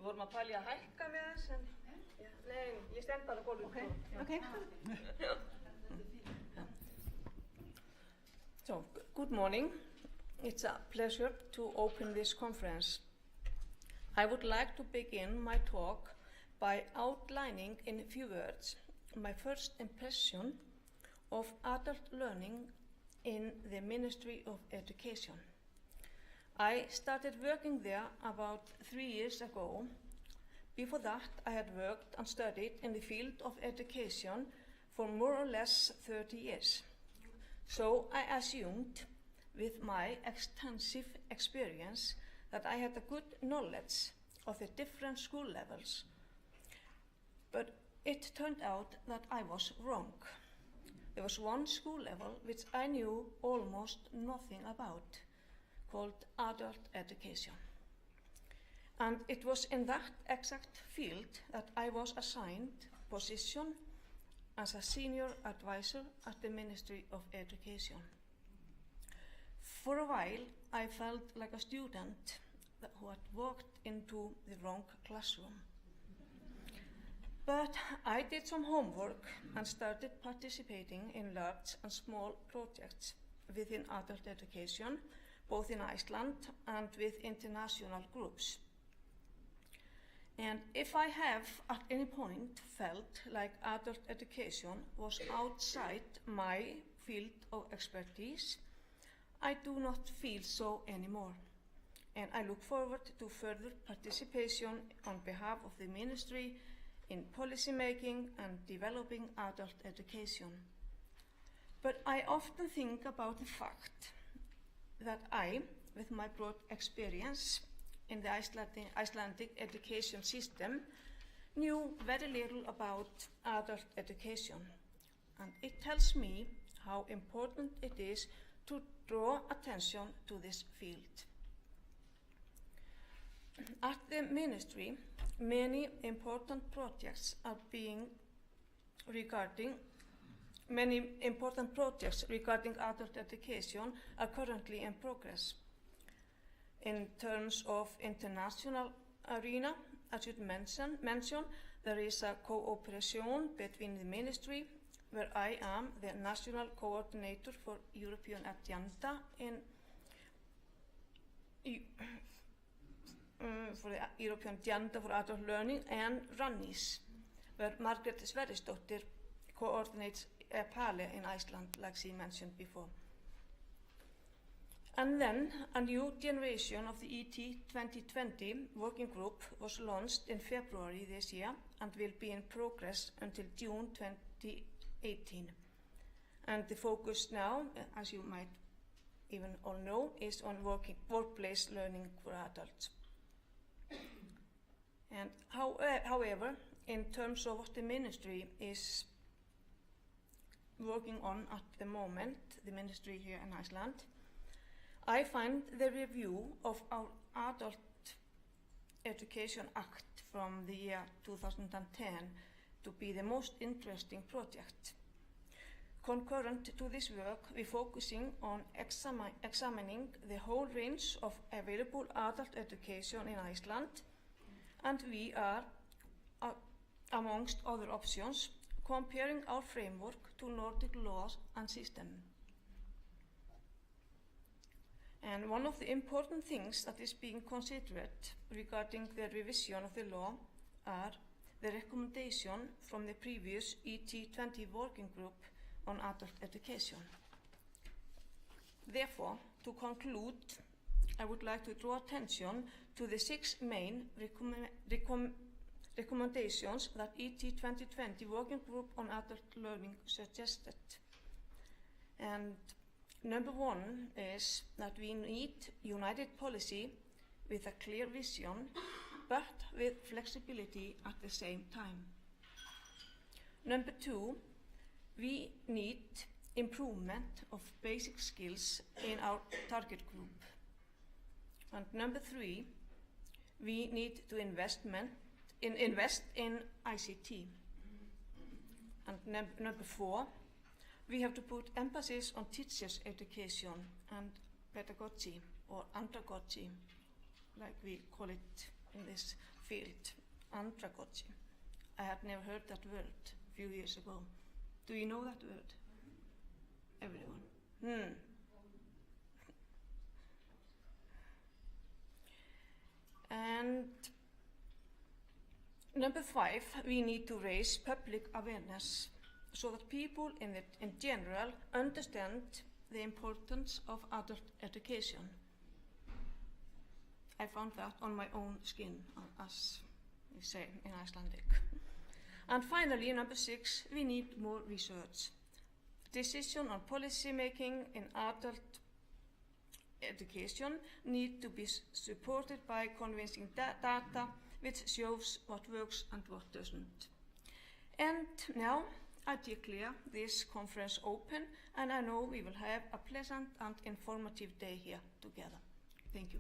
vorum að pælja að hækka með þess, en nei, ég stend bara á gólfinu. Okay. So, good morning. It's a pleasure to open this conference. I would like to begin my talk by outlining in a few words my first impression of adult learning in the Ministry of Education. I started working there about 3 years ago. Before that, I had worked and studied in the field of education for more or less 30 years. So I assumed, with my extensive experience, that I had a good knowledge of the different school levels. But it turned out that I was wrong. There was one school level which I knew almost nothing about, called adult education. And it was in that exact field that I was assigned position as a senior advisor at the Ministry of Education. For a while, I felt like a student who had walked into the wrong classroom. But I did some homework and started participating in large and small projects within adult education, both in Iceland and with international groups. And if I have at any point felt like adult education was outside my field of expertise, I do not feel so anymore. And I look forward to further participation on behalf of the Ministry in policy making and developing adult education. But I often think about the fact that I, with my broad experience in the Icelandic education system, knew very little about adult education. And it tells me how important it is to draw attention to this field. At the Ministry, many important projects regarding adult education are currently in progress. In terms of international arena, I should mention there is a cooperation between the Ministry, where I am the National Coordinator for European Agenda for the European Agenda for Adult Learning, and RANIS, where Margrét Sverrisdóttir coordinates PALE in Iceland, like she mentioned before. And then a new generation of the ET 2020 working group was launched in February this year and will be in progress until June 2018. And the focus now, as you might even all know, is on workplace learning for adults. And however, in terms of what the Ministry is working on at the moment, the Ministry here in Iceland, I find the review of our Adult Education Act from the year 2010 to be the most interesting project. Concurrent to this work, we're focusing on examining the whole range of available adult education in Iceland, and we are, amongst other options, comparing our framework to Nordic laws and system. And one of the important things that is being considered regarding the revision of the law are the recommendation from the previous ET20 working group on adult education. Therefore, to conclude, I would like to draw attention to the 6 main recommendations that ET 2020 working group on adult learning suggested. And number 1 is that we need united policy with a clear vision, but with flexibility at the same time. Number 2, we need improvement of basic skills in our target group. And number 3, we need to invest in ICT. And number 4, we have to put emphasis on teachers' education and pedagogy or andragogy, like we call it in this field, andragogy. I had never heard that word a few years ago. Do you know that word? Everyone? And number 5, we need to raise public awareness so that people in general understand the importance of adult education. I found that on my own skin, as we say in Icelandic. And finally, number 6, we need more research. Decision on policy making in adult education need to be supported by convincing data which shows what works and what doesn't. And now I declare this conference open, and I know we will have a pleasant and informative day here together. Thank you.